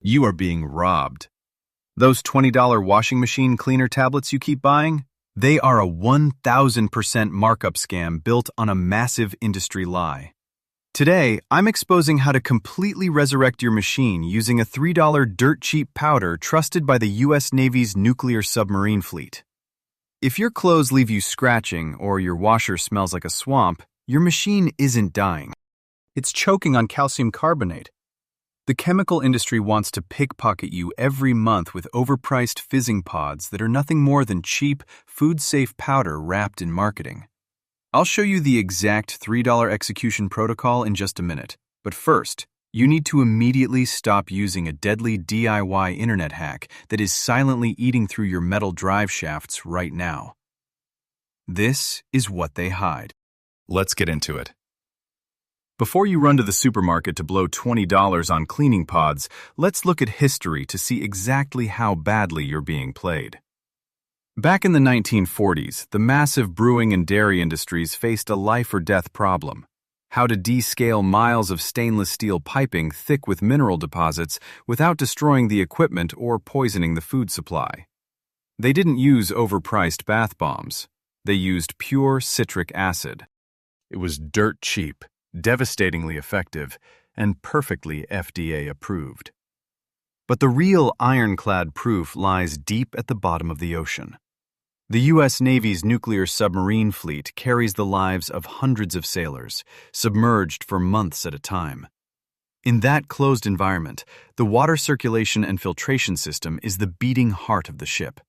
You are being robbed. Those $20 washing machine cleaner tablets you keep buying? They are a 1,000% markup scam built on a massive industry lie. Today, I'm exposing how to completely resurrect your machine using a $3 dirt-cheap powder trusted by the U.S. Navy's nuclear submarine fleet. If your clothes leave you scratching or your washer smells like a swamp, your machine isn't dying. It's choking on calcium carbonate. The chemical industry wants to pickpocket you every month with overpriced fizzing pods that are nothing more than cheap, food-safe powder wrapped in marketing. I'll show you the exact $3 execution protocol in just a minute, but first, you need to immediately stop using a deadly DIY internet hack that is silently eating through your metal drive shafts right now. This is what they hide. Let's get into it. Before you run to the supermarket to blow $20 on cleaning pods, let's look at history to see exactly how badly you're being played. Back in the 1940s, the massive brewing and dairy industries faced a life-or-death problem: how to descale miles of stainless steel piping thick with mineral deposits without destroying the equipment or poisoning the food supply. They didn't use overpriced bath bombs. They used pure citric acid. It was dirt cheap, devastatingly effective, and perfectly FDA approved. But the real ironclad proof lies deep at the bottom of the ocean. The U.S. Navy's nuclear submarine fleet carries the lives of hundreds of sailors, submerged for months at a time. In that closed environment, the water circulation and filtration system is the beating heart of the ship.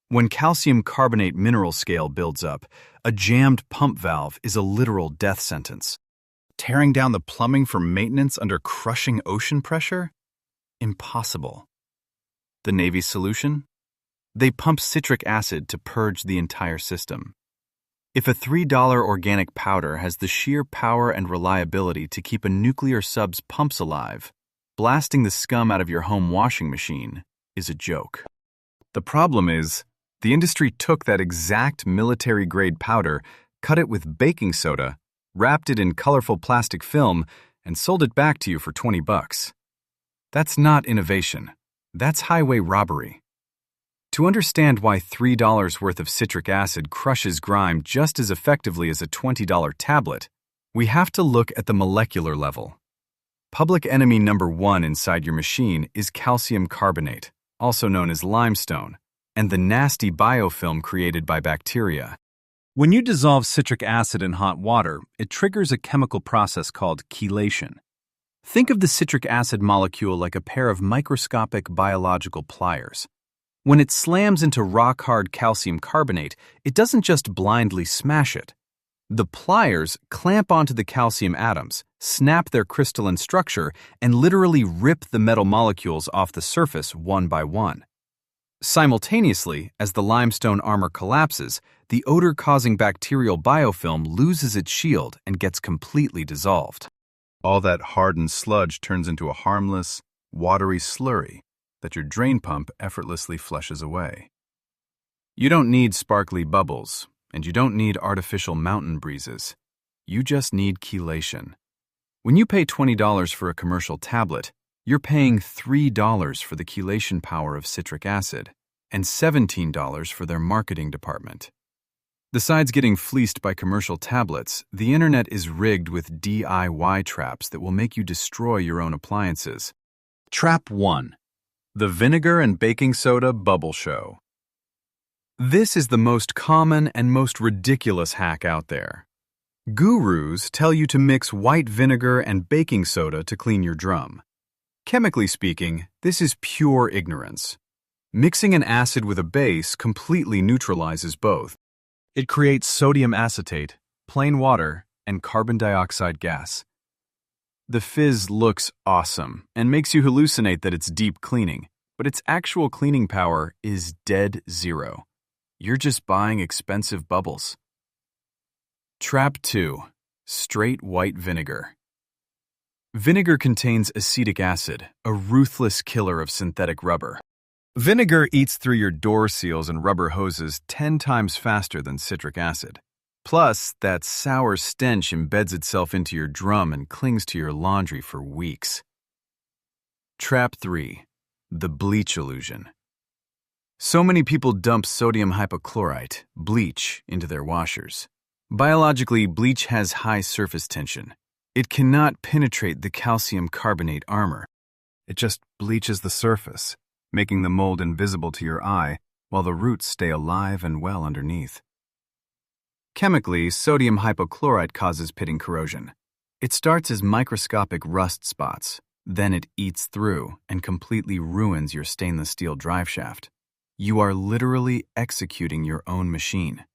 When calcium carbonate mineral scale builds up, a jammed pump valve is a literal death sentence. Tearing down the plumbing for maintenance under crushing ocean pressure? Impossible. The Navy's solution? They pump citric acid to purge the entire system. If a $3 organic powder has the sheer power and reliability to keep a nuclear sub's pumps alive, blasting the scum out of your home washing machine is a joke. The problem is, the industry took that exact military-grade powder, cut it with baking soda, wrapped it in colorful plastic film, and sold it back to you for $20. That's not innovation. That's highway robbery. To understand why $3 worth of citric acid crushes grime just as effectively as a $20 tablet, we have to look at the molecular level. Public enemy number one inside your machine is calcium carbonate, also known as limestone, and the nasty biofilm created by bacteria. When you dissolve citric acid in hot water, it triggers a chemical process called chelation. Think of the citric acid molecule like a pair of microscopic biological pliers. When it slams into rock-hard calcium carbonate, it doesn't just blindly smash it. The pliers clamp onto the calcium atoms, snap their crystalline structure, and literally rip the metal molecules off the surface one by one. Simultaneously, as the limestone armor collapses, the odor-causing bacterial biofilm loses its shield and gets completely dissolved. All that hardened sludge turns into a harmless, watery slurry that your drain pump effortlessly flushes away. You don't need sparkly bubbles, and you don't need artificial mountain breezes. You just need chelation. When you pay $20 for a commercial tablet, you're paying $3 for the chelation power of citric acid and $17 for their marketing department. Besides getting fleeced by commercial tablets, the internet is rigged with DIY traps that will make you destroy your own appliances. Trap 1. The vinegar and baking soda bubble show. This is the most common and most ridiculous hack out there. Gurus tell you to mix white vinegar and baking soda to clean your drum. Chemically speaking, this is pure ignorance. Mixing an acid with a base completely neutralizes both. It creates sodium acetate, plain water, and carbon dioxide gas. The fizz looks awesome and makes you hallucinate that it's deep cleaning, but its actual cleaning power is dead zero. You're just buying expensive bubbles. Trap 2. Straight white vinegar. Vinegar contains acetic acid, a ruthless killer of synthetic rubber. Vinegar eats through your door seals and rubber hoses 10 times faster than citric acid. Plus, that sour stench embeds itself into your drum and clings to your laundry for weeks. Trap 3. The bleach illusion. So many people dump sodium hypochlorite, bleach, into their washers. Biologically, bleach has high surface tension. It cannot penetrate the calcium carbonate armor. It just bleaches the surface, making the mold invisible to your eye while the roots stay alive and well underneath. Chemically, sodium hypochlorite causes pitting corrosion. It starts as microscopic rust spots, then it eats through and completely ruins your stainless steel driveshaft. You are literally executing your own machine.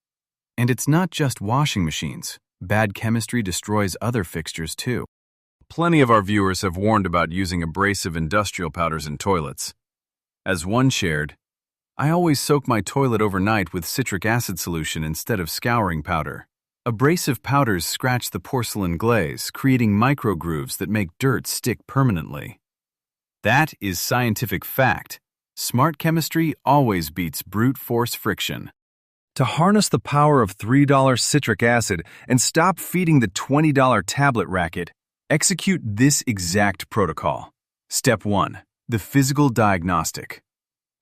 And it's not just washing machines. Bad chemistry destroys other fixtures too. Plenty of our viewers have warned about using abrasive industrial powders in toilets. As one shared, "I always soak my toilet overnight with citric acid solution instead of scouring powder." Abrasive powders scratch the porcelain glaze, creating microgrooves that make dirt stick permanently. That is scientific fact. Smart chemistry always beats brute force friction. To harness the power of $3 citric acid and stop feeding the $20 tablet racket, execute this exact protocol. Step 1. The physical diagnostic.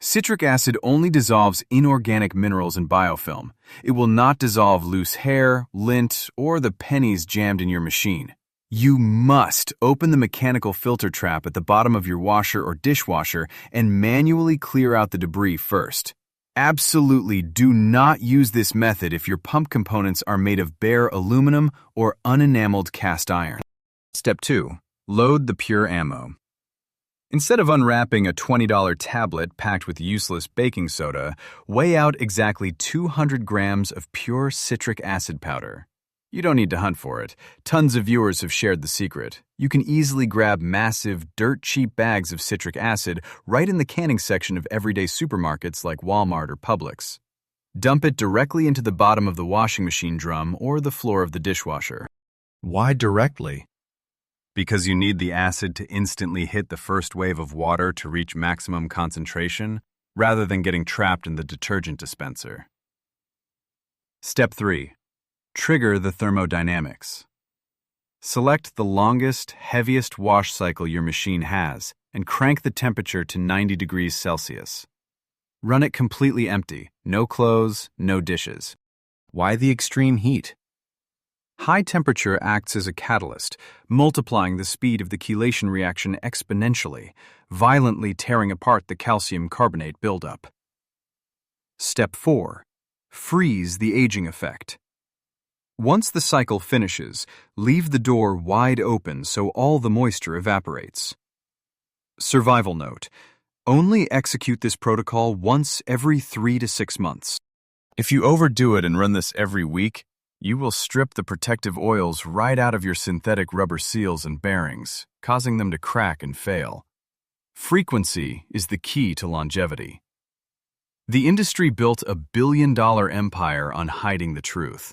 Citric acid only dissolves inorganic minerals in biofilm. It will not dissolve loose hair, lint, or the pennies jammed in your machine. You must open the mechanical filter trap at the bottom of your washer or dishwasher and manually clear out the debris first. Absolutely do not use this method if your pump components are made of bare aluminum or unenameled cast iron. Step 2. Load the pure ammo. Instead of unwrapping a $20 tablet packed with useless baking soda, weigh out exactly 200 grams of pure citric acid powder. You don't need to hunt for it. Tons of viewers have shared the secret. You can easily grab massive, dirt-cheap bags of citric acid right in the canning section of everyday supermarkets like Walmart or Publix. Dump it directly into the bottom of the washing machine drum or the floor of the dishwasher. Why directly? Because you need the acid to instantly hit the first wave of water to reach maximum concentration, rather than getting trapped in the detergent dispenser. Step 3. Trigger the thermodynamics. Select the longest, heaviest wash cycle your machine has and crank the temperature to 90 degrees Celsius. Run it completely empty, no clothes, no dishes. Why the extreme heat? High temperature acts as a catalyst, multiplying the speed of the chelation reaction exponentially, violently tearing apart the calcium carbonate buildup. Step 4. Freeze the aging effect. Once the cycle finishes, leave the door wide open so all the moisture evaporates. Survival note: only execute this protocol once every 3 to 6 months. If you overdo it and run this every week, you will strip the protective oils right out of your synthetic rubber seals and bearings, causing them to crack and fail. Frequency is the key to longevity. The industry built a billion-dollar empire on hiding the truth.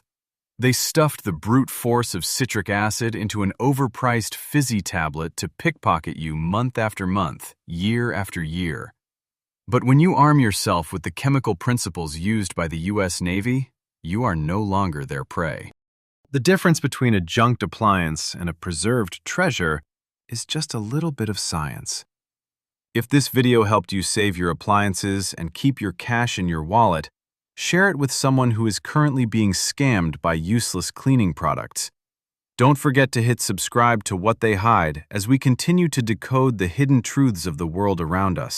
They stuffed the brute force of citric acid into an overpriced fizzy tablet to pickpocket you month after month, year after year. But when you arm yourself with the chemical principles used by the U.S. Navy, you are no longer their prey. The difference between a junked appliance and a preserved treasure is just a little bit of science. If this video helped you save your appliances and keep your cash in your wallet, share it with someone who is currently being scammed by useless cleaning products. Don't forget to hit subscribe to What They Hide as we continue to decode the hidden truths of the world around us.